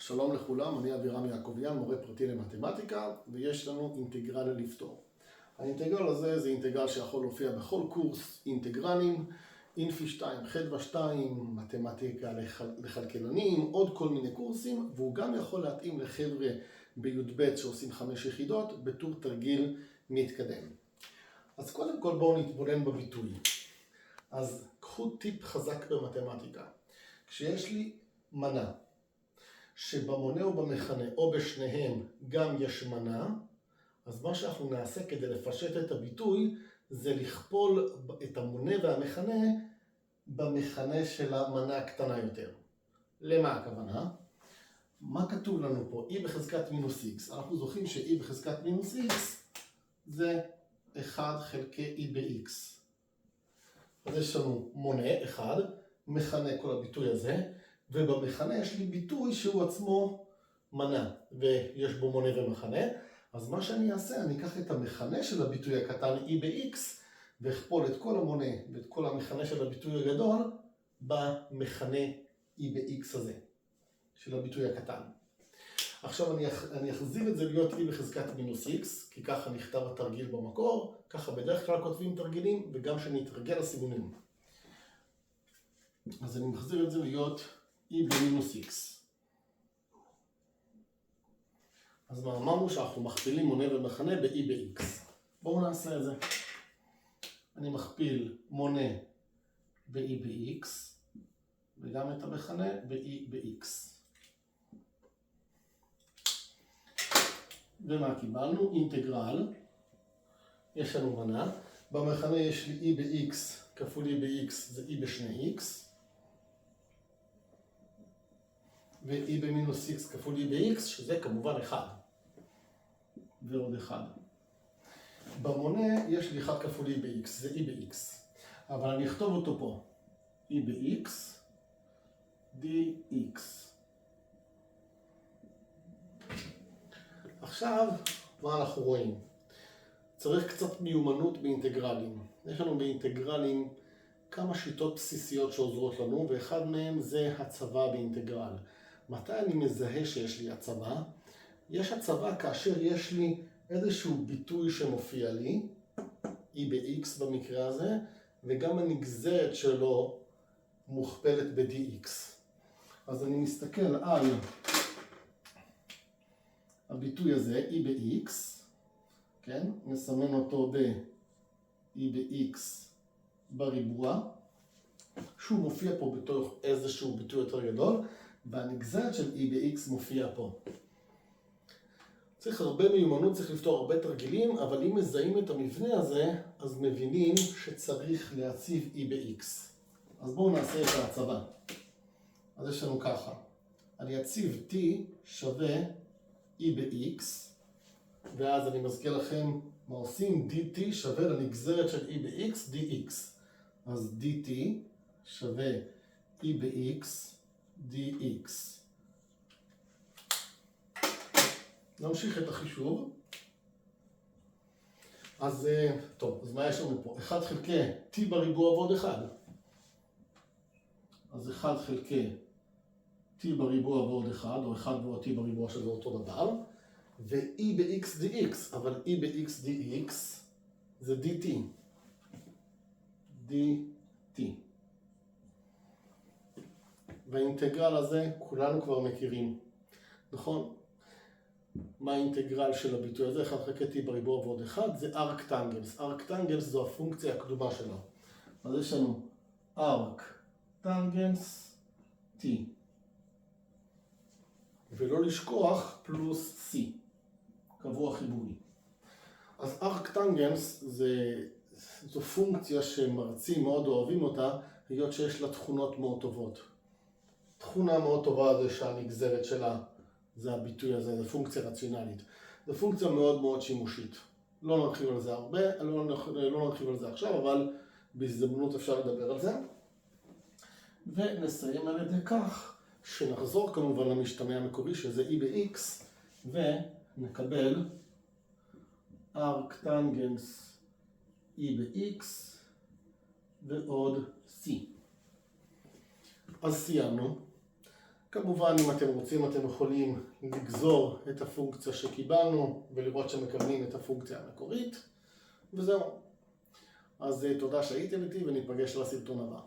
שלום לכולם, אני אבירם יעקוביאן, מורה פרטי למתמטיקה, ויש לנו אינטגרל לפתור. האינטגרל הזה זה אינטגרל שיכול להופיע בכל קורס אינטגרלים, אינפי 2, חדווה 2, מתמטיקה לכלכלנים, עוד כל מיני קורסים, והוא גם יכול להתאים לחבר'ה בי"ב שעושים 5 יחידות בטור תרגיל מתקדם. אז קודם כל בואו נתבונן בביטוי. אז קחו טיפ חזק במתמטיקה. כשיש לי מנה, שבמונה או במכנה או בשניהם גם יש מנה, אז מה שאנחנו נעשה כדי לפשט את הביטוי זה לכפול את המונה והמכנה במכנה של המנה הקטנה יותר. למה הכוונה? מה כתוב לנו פה? e בחזקת מינוס x. אנחנו זוכרים ש-e בחזקת מינוס x זה 1 חלקי e ב-x. אז יש לנו מונה 1, מכנה כל הביטוי הזה, ובמכנה יש לי ביטוי שהוא עצמו מנה, ויש בו מונה ומכנה. אז מה שאני אעשה, אני אקח את המכנה של הביטוי הקטן e ב-x, ואכפול את כל המונה ואת כל המכנה של הביטוי הגדול במכנה e ב-x הזה, של הביטוי הקטן. עכשיו אני אחזיר את זה להיות e בחזקת מינוס x, כי ככה נכתב התרגיל במקור, ככה בדרך כלל כותבים תרגילים, וגם שנתרגל לסימונים. אז אני מחזיר את זה להיות e במינוס x. אז מה אמרנו? שאנחנו מכפילים מונה ומכנה ב-e ב-x. בואו נעשה את זה. אני מכפיל מונה ב-e ב-x, וגם את המכנה ב-e ב-x. ומה קיבלנו? אינטגרל. יש לנו מנה. במכנה יש לי e ב-x כפול e ב-x זה e בשני x. ו-e במינוס x כפול e ב-x, שזה כמובן 1. ועוד 1. במונה יש לי 1 כפול e ב-x, זה e ב-x. אבל אני אכתוב אותו פה. e ב-x dx. עכשיו, מה אנחנו רואים? צריך קצת מיומנות באינטגרלים. יש לנו באינטגרלים כמה שיטות בסיסיות שעוזרות לנו, ואחד מהם זה הצבה באינטגרל. מתי אני מזהה שיש לי הצבה? יש הצבה כאשר יש לי איזשהו ביטוי שמופיע לי, e ב-x במקרה הזה, וגם הנגזרת שלו מוכפלת ב-dx. אז אני מסתכל על הביטוי הזה, e ב-x, כן? נסמן אותו ב-e ב-x בריבוע, שהוא מופיע פה בתוך איזשהו ביטוי יותר גדול, והנגזרת של e ב-x מופיע פה. צריך הרבה מיומנות, צריך לפתור הרבה תרגילים, אבל אם מזהים את המבנה הזה, אז מבינים שצריך להציב e ב-x. אז בואו נעשה את ההצבה. אז יש לנו ככה. אני אציב t שווה e ב-x, ואז אני מזכיר לכם מה עושים, dt שווה לנגזרת של e ב-x dx. אז dt שווה e ב-x dx. נמשיך את החישוב. אז טוב, אז מה יש לנו פה? 1 חלקי t בריבוע ועוד 1. אז 1 חלקי t בריבוע ועוד 1, או 1 ועוד t בריבוע שזה אותו דבר. ו-e ב-x dx, אבל e ב-x dx זה dt. dt. והאינטגרל הזה כולנו כבר מכירים, נכון? מה האינטגרל של הביטוי הזה? 1 חלקי t בריבוע ועוד 1 זה ארקטנגלס. ארקטנגלס זו הפונקציה הקדומה שלו. אז יש לנו ארקטנגלס t. ולא לשכוח פלוס c. קבוע חיבורי. אז ארקטנגלס זו פונקציה שמרצים מאוד אוהבים אותה, היות שיש לה תכונות מאוד טובות. תכונה מאוד טובה זה שהנגזרת שלה זה הביטוי הזה, זה פונקציה רציונלית. זו פונקציה מאוד מאוד שימושית. לא נרחיב על זה הרבה, לא נרחיב על זה עכשיו, אבל בהזדמנות אפשר לדבר על זה. ונסיים על ידי כך שנחזור כמובן למשתנה המקורי שזה e ב-x, ונקבל ארקטנגלס e ב-x ועוד c. אז סיימנו. כמובן, אם אתם רוצים, אתם יכולים לגזור את הפונקציה שקיבלנו ולראות שמקבלים את הפונקציה המקורית, וזהו. אז תודה שהייתם איתי וניפגש לסרטון הבא.